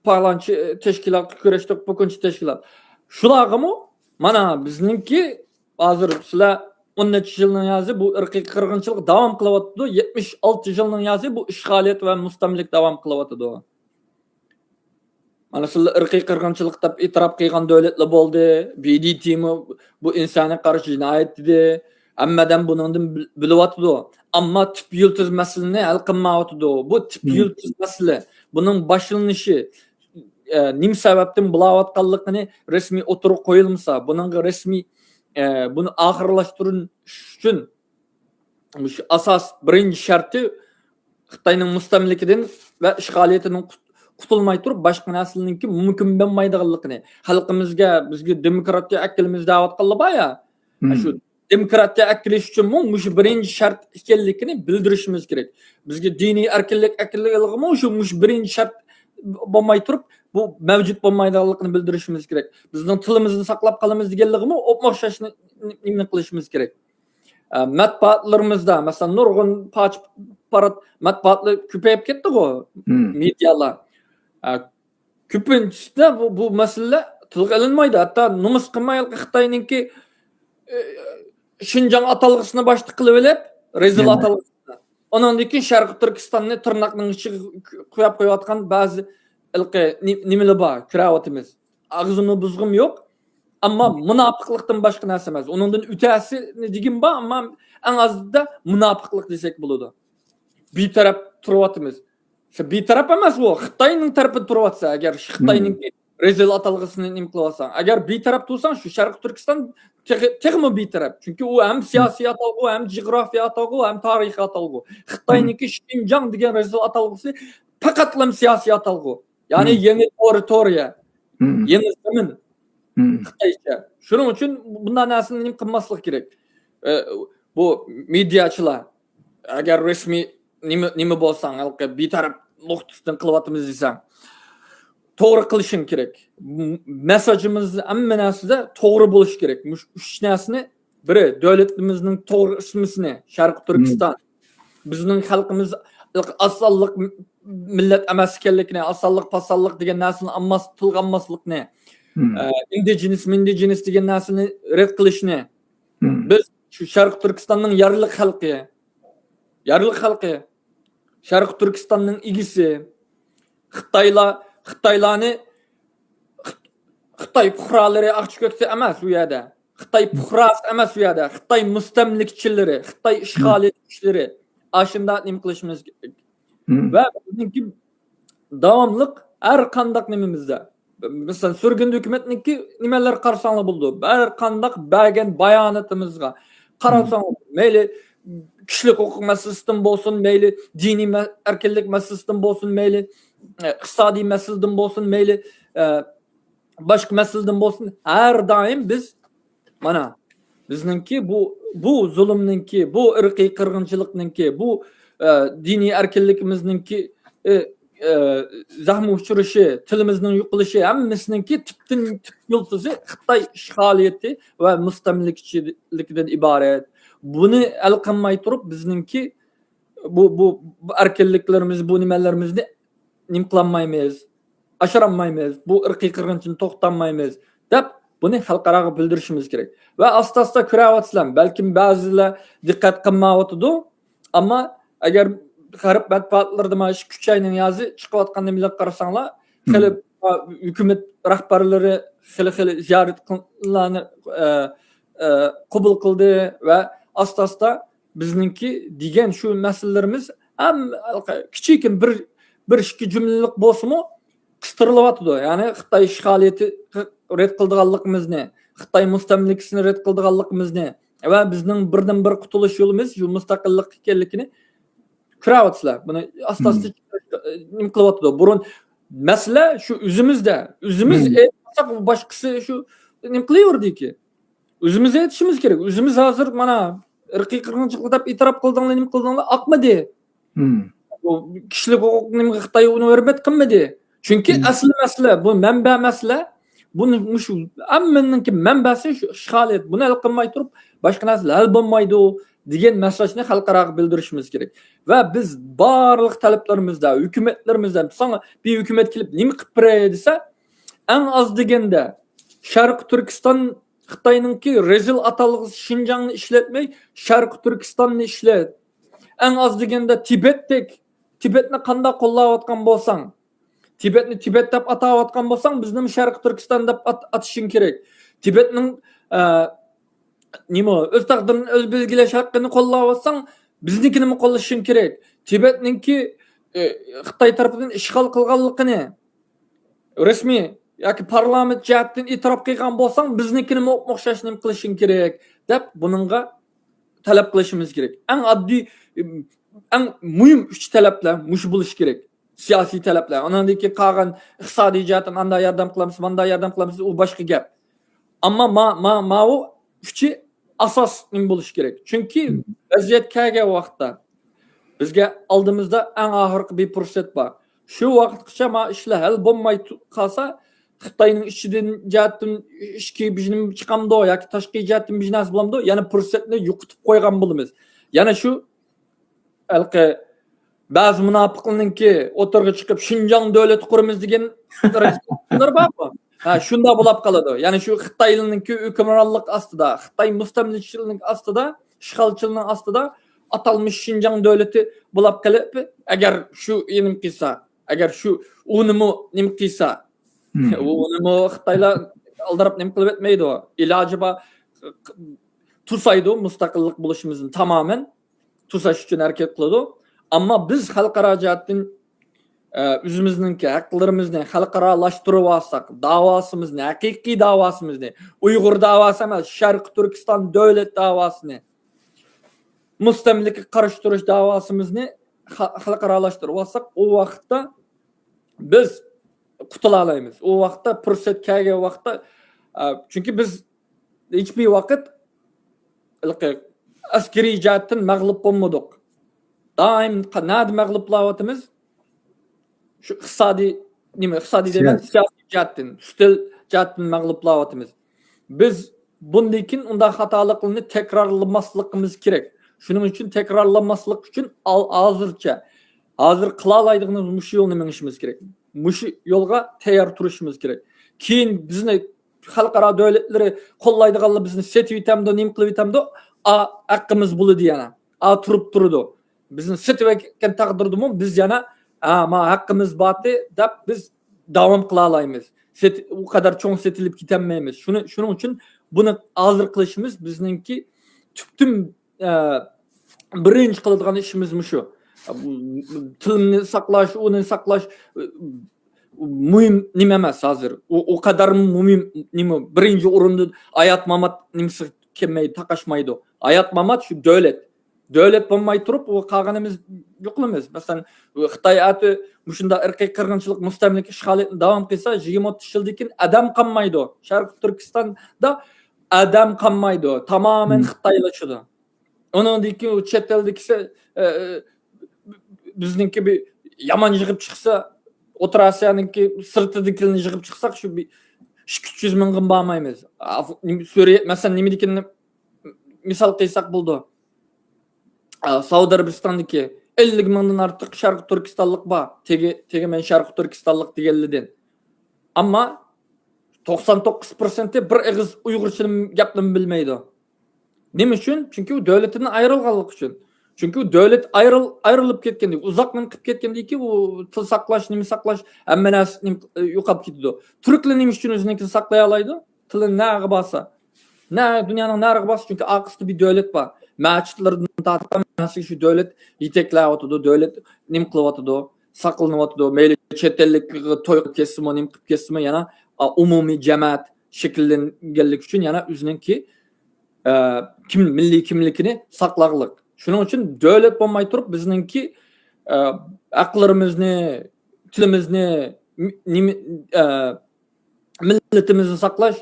falançı teşkilat köreşdik, bukunçı teşkilat. Şulağı mı? Mana bizninki hazır sizler 13 yılın yazı bu ırkî kırgınçılık devam kılavatdı. 76 yılın yazı bu işgaliyet ve müstemlik devam kılavatdı. Mana sizler ırkî kırgınçılık dep itiraf kıygan döwletler boldy. BDT'mi bu insana karşı cinayet dedi. Emmeden bunun bilivatdı. Amma tip yıldız meselini hal kılmavatdı. Bu tip yıldız mesele, bunun başlanışı nim sebepten bulavatkanlygyny resmi oturup koyulmasa, bunun resmi bunu ahırlaştırın üçün asas birinci şartı Xitaynyň müstemlikiden ve işgaliyetinden kutulmay turup başka näselininki mümkün bolmaýdygyny, halkymyzga, bizge demokratiýa akilimiz dawatkanly baya. Şu demokratiýa akiliş üçin muş birinci şart ekenligini bildirişimiz gerek. Bizge dini erkinlik akilligini şu birinci şart bolmaý turup bu mevcut bolmaýdygyny bildirişimiz gerek. Bizning tilimizni saklap kalymyz diýenligimi opmaşaşyny nimne kılışymyz gerek. Matbaatlarymyzda mesela nurgun parat matbaatly köpeýip ketdi go medialar. Köpünçde bu mesele tilga alınmaydı. Hatta numus kılmaýal Xitaynyňki Şinjan atalgysyna başlyk kılıp elep, rezil atalgysyna. Ondan keyin Şarky Türkistanyny tırnaknyň içine koýap goýatgan bazı ilki nimeler bar, kirawatymyz. Agzyny buzgum ýok. Ama münafıklıktan başka narsa emas. Onundan ötesini degin ba, ama en azında münafıklık desek buludu. Bir taraf turvatımız. Bir taraf emas bu. Xitayning tarafı turvatsa, agar Xitayning rezil atalgısını imkılasan. Agar bir taraf tursan, şu Şarkı Türkistan texmi bir taraf. Çünkü o hem siyasi atalgı, hem coğrafya atalgı, hem tarihi atalgı. Xitayning Xinjiang degan rezil atalgısı faqatlam siyasi atalgı. Yani yeni territoriya, yeni zemin. Xitaycha. Şunun için bundan narsani nim qilmaslik kerak. Bu mediachilar agar resmi nima bo'lsang, halqa bir taraf nuqtasidan qilyapmiz desang, to'g'ri qilishing kerak. Mesajimiz hamma narsada to'g'ri bo'lishi kerak. Uch narsani biri davlatimizning to'g'ri ismisini, Sharq Turkiston, bizning xalqimiz asalliq millat emas ekanligini, asalliq pasalliq degan narsani tilganmaslikni, indigenous degan narsani red qilishni, biz şu Şarkı Türkistan'ın yarılık halkı, Şarkı Türkistan'ın igisi, Xitaylarni, Xitay puhraları Akçıkök'te emas u yerda. Xitay puhrası emas u yerda. Xitay mustamlikçileri, Xitay işgal etmişleri. Aşında nim qilishimiz kerak. Ve bizninki davamlık her kandak nimimizde. Mesela sürgün hükümetninki nimeler qarsanlı buldu. Her kandak bergen bayanatımızga. Qarasan, meyli kişilik hukuk meselesinden bolsun, meyli dini erkinlik meselesinden bolsun, meyli iqtisadi meselesinden bolsun, meyli başka meselesinden bolsun. Her daim biz mana bizninki bu zulümninki, bu ırqi qırgınçılıkninki, bu dini erkinlikimizninki zahmi uçuruşu, tilimizin yuqılışı, hemmisininki tiptin tip yıldızı Xitay işgaliyeti ve mustamlikçilikten ibaret. Bunu el qilmay turib bizninki bu erkinliklerimiz, bu nimelerimizni nimqlanmaymiz, aşıranmaymiz, bu ırqi qırgınçını to'xtatmaymiz deb bunu xalqaraga bildirishimiz kerak. Ve asta ko'rayapsizlar, balkim ba'zilar diqqat qilmayotdi, ama agar qarab matbuotlarda mana shu kuchayning yozi chiqayotgan nimalar qarasanlar, hali hukumat rahbarlari hali ziyoratlarni qabul qildi ve asta bizninki degan shu masalalarimiz ham kichik bir ikki jumlalik bo'lsa-mu qistirilyapti. Ya'ni Xitoy ishg'oliyati red qildiganligimizni, Xitoy mustamlikasini red qildiganligimizni va bizning birdan bir qutulish yo'limiz shu mustaqillik ekanligini ko'ryapsizlar. Buni asta nim qilyapti. Burun masala shu o'zimizda. O'zimiz aytsak boshqasi shu nim qilaverdi-ki. O'zimiz aytishimiz kerak. O'zimiz hozir mana irqiy qirg'inchilik deb e'tirof qildinglar, nim qildinglar, aqmadi. Bu kishilik huquq nimga Xitoy uni hurmat qilmadi. Chunki asli masala, bu manba masala, buni shu hammaninki manbasi shu ishg'oliyat. Buni hal qilmay turib, boshqa narsalar hal bo'lmaydi degan masajni xalqaraga bildirishimiz kerak. Va biz barliq talablarimizda, hukumatlarimizda, sana bir hukumat kelib nima qilib beradi desa, eng az deganda Sharq Turkiston Xitoyninki rezil atalg'isi Xinjiangni ishlatmay, Sharq Turkistonni ishlat. Eng az deganda Tibetni qanday qo'llayotgan bo'lsang, Tibetni Tibet deb atayotgan bo'lsang, bizni Sharq Turkiston deb atishing kerak. Tibetning nima o'z taqdirini o'z belgilash haqqini qo'llayotsan, biznikini mi qo'llashing kerak. Tibetninki Xitoy tarafidan ishg'ol qilganligini rasmiy yoki parlament jihatdan e'tirof qilgan bo'lsang, biznikini o'xshashni qilishing kerak deb buningga talab qilishimiz kerak. Eng oddiy, eng muhim 3 talablar mush bo'lish kerak. Siyosiy talablar. Undan keyin qolgan iqtisodiy jihatdan anda yordam qilamiz, manda yordam qilamiz, u boshqa gap. Ammo ma u 3 asos ning bo'lish kerak. Chunki vaziyat kelgan vaqtda bizga oldimizda eng oxirgi bir fursat bor. Shu vaqtgacha ma ishlar hal bo'lmay qolsa, Xitoyning ichidan jihatdan ishki bizning chiqamdi yoki tashqi jihatdan biznes bo'lamdi, yana fursatni yo'qotib qo'ygan bo'lamiz. Yana shu alqi ba'zi munofiqlarningki o'tirg'i chiqib Xinjiang davlati quramiz degan rejimlar bormi? Ha, shunda bo'lib qoladi. Ya'ni shu Xitoylarningki hukmronlik ostida, Xitoy mustamlikchilik ostida, ishg'olchilik ostida atalmış Xinjiang davlati bo'lib qolib, agar shu nim qilsa, agar shu unimi nim qilsa, unimi Xitoylar aldarıp nima qilib etmeydi o. İlacı ba tursaydı o mustaqillik buluşumuzun tamamen tursaş üçün hareket qiladi. Amma biz xalqaro jihatdan özümüzningki haqlarimizni xalqaralashtirib olsak, davosimizni, haqiqiy davosimizni, Uyg'ur davosi emas, Sharq Turkiston davlat davosini, mustamlika qarshi turish davosimizni xalqaralashtirib olsak, o vaqtda biz qutula olamiz. O vaqtda fursat kelgan vaqtda chunki biz hech bir vaqt askariy jihatdan mag'lub bo'lmadik. Doim qanday mag'lublayotimiz? Şu iqtisodiy deman, siyosiy jihatdan, ustil jihatdan mag'lublayotimiz. Biz bundan keyin unda xatoliklarni takrorlamasligimiz kerak. Shuning uchun takrorlamaslik uchun hozir qila oladiganimiz mushu yo'lni minishimiz kerak. Mushu yo'lga tayyor turishimiz kerak. Keyin bizni xalqaro davlatlar qo'llaydiganlar bizni setib etamdi, nim qilib etamdi, haqqimiz bo'ladi yana. Turib turdi. Bizni setib etgan taqdirdimi biz yana ama haqqimiz batı deb biz davom qila olamiz. U kadar cho'ng setilib ketenmeymiz. Shuning uchun buni hozir qilishimiz bizningki tüptüm birinchi qiladigan ishimiz shu. Tilni saqlash, uni saqlash muhim nima emas hozir. O kadar muhim nima birinchi o'rinda Ayat Mamat nimasi kelmaydi, taqashmaydi. Ayat Mamat shu davlat. Devlet bo'lmay turib, o qolganimiz yo'qlimiz. Masalan, Xitoy ati mushunda irqiy qirg'inchilik, mustamlika ishg'oliyatini davom qilsa, 20-30 yildan keyin adam qolmaydi. Sharq Turkistonda adam qolmaydi. Tamamen Xitoylashadi. Undan keyin chet eldikisi bizningki bir yomon yig'ib chiqsa, O'rta Osiyoninki sirtidikini yig'ib chiqsak, shu 200 ming bo'lmaymiz. Suriya masalan nima deganini misol qilsak bo'ldi. Saudiya Arabistondagi 50 mingdan ortiq Sharq Turkistonlik bor. Tege men Sharq Turkistonlik deganlardan. Ammo 99% bir og'iz Uyg'urcha gapni bilmaydi. Nima uchun? Chunki u davlatidan ayrilganlik uchun. Chunki u davlat ayrilib ketganda, uzoqdan qilib ketgandiki, u til saqlash, nima saqlash, hamma narsa yo'qolib ketdi. Turklar nima uchun o'zinikini saqlay oladi? Tilni nariga bo'lsa. Dunyoning nariga bo'lsa, chunki aqsda bir davlat bor. Machitlardan tartib şu devlet yeteklayotidi, devlet nim qilyotidi, saqlanayotidi, mayli chet ellik to'y kesimi, nim qilib kesimi yana umumiy jamoat shakllanganlik uchun yana o'zininki milliy kimligini saqlag'lik. Shuning uchun devlet bo'lmay turib bizningki aqllarimizni, tilimizni, millatimizni saqlash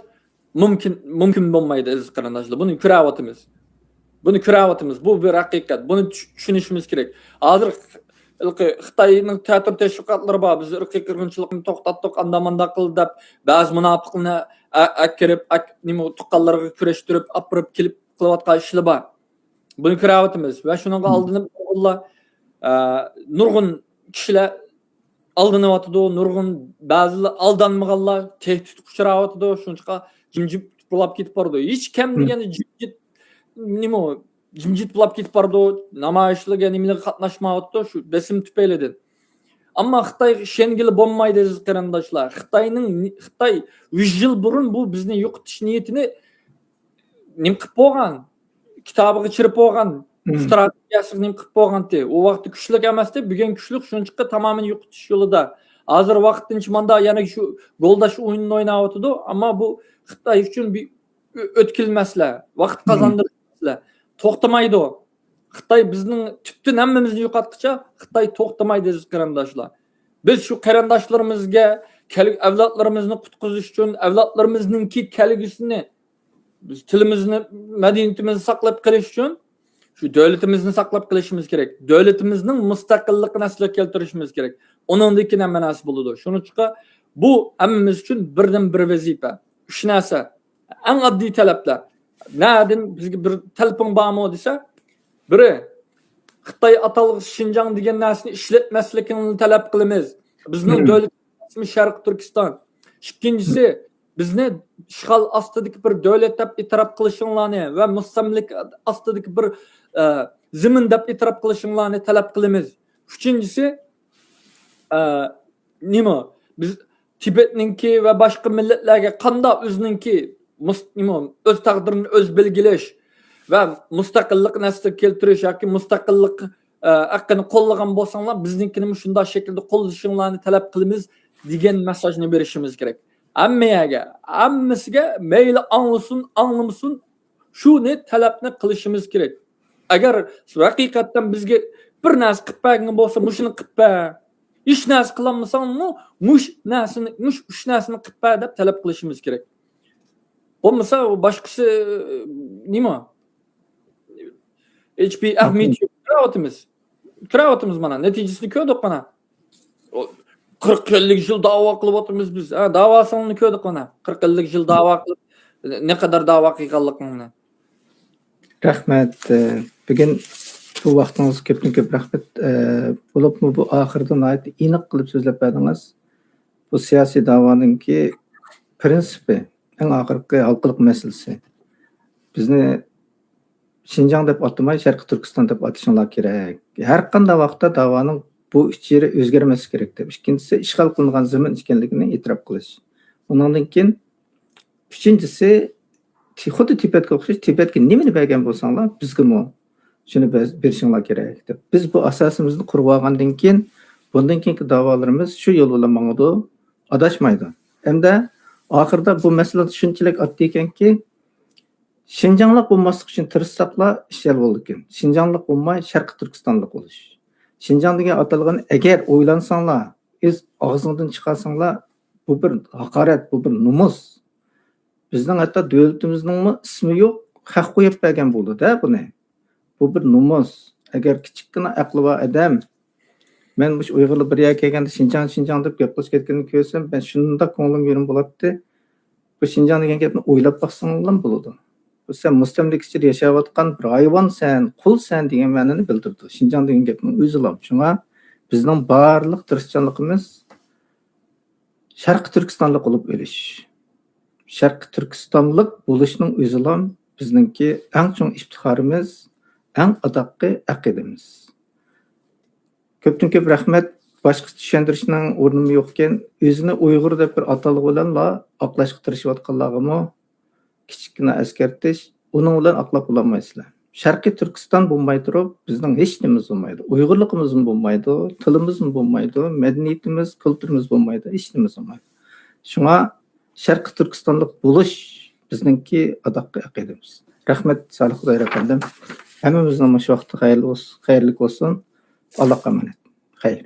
mumkin bo'lmaydi aziz qarindoshlar. Buni ko'ryapmiz. Bu bir haqiqat. Buni tushunishimiz kerak. Hozir Xitoyning ta'tir tashviqotlari bor. Biz irqiy qirg'inchilikni to'xtatdik, andamanda qildi deb ba'zi munofiqlarni akirib, nima tuqqanlarga kurashtirib, apirib kelib qilayotgan ishlar bor. Buni ko'ryapmiz va shunga oldinib Alloh nurg'un kishilar aldanayotdi, nurg'un ba'zilar aldanmaganlar tehdid uchrayotdi, shuncha jimjit bo'lib ketib bordi. Hech kim degani jimjit nima jimjit bo'lib ketib bordi, namoyishlarga nimalarga qatnashmayotdi, shu besim tufaylidan. Ammo Xitoy shengili bo'lmaydi aziz qarindoshlar. Xitoy 100 yil burun bu bizni yo'qotish niyatini nim qilib qo'ygan, kitobiga chirib qo'ygan, strategiyasini nim qilib qo'ygandi. U vaqtda kuchli emasdi, bugun kuchli, shuncha tamoman yo'qotish yo'lida. Hozir vaqtincha manda yana shu goldash o'yinini o'ynayotdi, ammo bu Xitoy uchun bir o'tkil masala, vaqt qozondirishlar. To'xtamaydi o. Xitoy bizning tüptün hammamizni yo'qotguncha Xitoy to'xtamaydi aziz qarindoshlar. Biz shu qarindoshlarimizga, avlodlarimizni qutqizish uchun, avlodlarimizning kelgusini, biz tilimizni, madaniyatimizni saqlab qolish uchun shu davlatimizni saqlab qolishimiz kerak. Davlatimizning mustaqilligini aslo keltirishimiz kerak. Undan keyin hamma narsa bo'ladi. Shuning uchun bu hammamiz uchun birdan bir vazifa. 3 narsa. Eng oddiy talablar. Nədin bizga bir telefon bormi desa, biri Xitoy atalg'isi Xinjiang degan narsani ishlatmasligini talab qilamiz. Bizning davlatimiz Sharq Turkiston. Ikkinchisi, bizni ishg'ol ostidagi bir davlat deb e'tirof qilishinglarni va mustamlik ostidagi bir zamin deb e'tirof qilishinglarni talab qilamiz. Uchinchisi, nima? Biz Tibetninki ve başka milletlerge kanda özününki öz takdirini öz belgileş ve müstakillik nesli keltiriş yoki müstakillik hakkını qollagan bolsanglar bizninkini şunda şekilde qollaşыңlarni talep qilamiz degan mesajını berishimiz kerak. Hammasiga mayli anlasın, anlamasın şunu talabni qilishimiz kerak. Agar haqiqatdan bizga bir narsa qilib bergan bo'lsa, mushuni qilib ber. Hech narsa qilolmasangmi, mush narsani qilib ber deb talab qilishimiz kerak. Bo'lmasa boshqasi nima? HP ahmiyat yo'q. Turavotimiz mana natijasini ko'rdik mana. 40-50 yıl dava qilib o'tirmiz biz. Davasini ko'rdik mana. 40-50 yıl dava qilib ne kadar dava qilganligini. Rahmat. Bugün bu vaqtingiz ko'p rahmat. Bo'libmi bu oxirida aniq qilib so'zlab berdingiz. Bu siyosiy da'voninki prinsipi, eng oxirgi xalqlik masalasi. Bizni Şinjan deb atmay, Sharqiy Turkiston deb atishinglar kerak. Har qanday vaqtda da'voning bu ichiri o'zgarmasi kerak deb. Ikkinchisi ishg'ol qilingan zamin ekanligini e'tirof qilish. Undan keyin uchinchisi xuddi Tibetga o'xshash, Tibetga nimani bergan bo'lsanglar, bizga shuni berishinglar kerak deb. Biz bu asosimizni qurib olgandan keyin bundan keyingi da'volarimiz shu yo'l bilan mangadi, adashmaydi. Hamda oxirida bu masala shunchalik oddiy ekanki, Şinjanlık olmaslık için tırışsakla işler oldu ki. Şinjanlık olmay, Şarkı Türkistanlık oluş. Şinjan degan atalgan eğer oylansanlar, ağzından çıkarsanlar, bu bir hakaret, bu bir numus. Bizden hatta devletimizin ismi yok, hak koyup bergen buldu da bu ne? Bu bir numus. Eğer küçükkene aklı var adam, ben bu Uygurlu bir yer kelgende Şinjan deb gap qilish ketganini ko'rsam, ben shunda ko'nglim yerim bo'ladi. Bu Şinjan degan gapni o'ylab baqsanglar bo'ladi. Bu sen mustamlikçilik yaşayotgan bir hayvan sen, qul sen degan ma'noni bildirdi. Şinjan degan gapning o'zi lam. Shunga bizning barliq tirishchanligimiz Sharqiy Turkistonlik bo'lib o'lish. Sharqiy Turkistonlik bo'lishning o'zi lam bizningki eng chong iftixorimiz, eng adoqli aqidamiz. Ko'pdan ko'p rahmat. Boshqa tushuntirishning o'rnimi yo'q ekan, o'zini Uyg'ur deb bir atalg'i bilanla oqlashga tirishayotganlarga kichikgina eskartish, uning bilan aqlab bo'lolmaysizlar. Sharqiy Turkiston bo'lmay turib, bizning hech nimamiz bo'lmaydi. Uyg'urligimiz bo'lmaydi, tilimiz bo'lmaydi, madaniyatimiz, kulturimiz bo'lmaydi, hech nimamiz bo'lmaydi. Shunga Sharqiy Turkistonlik bo'lish bizningki adoqli aqidamiz. Rahmat Salih Xudoyor akandim. Hammamizning shu vaqtda xayrli bo'lsin. Allohga emanet. Xayr.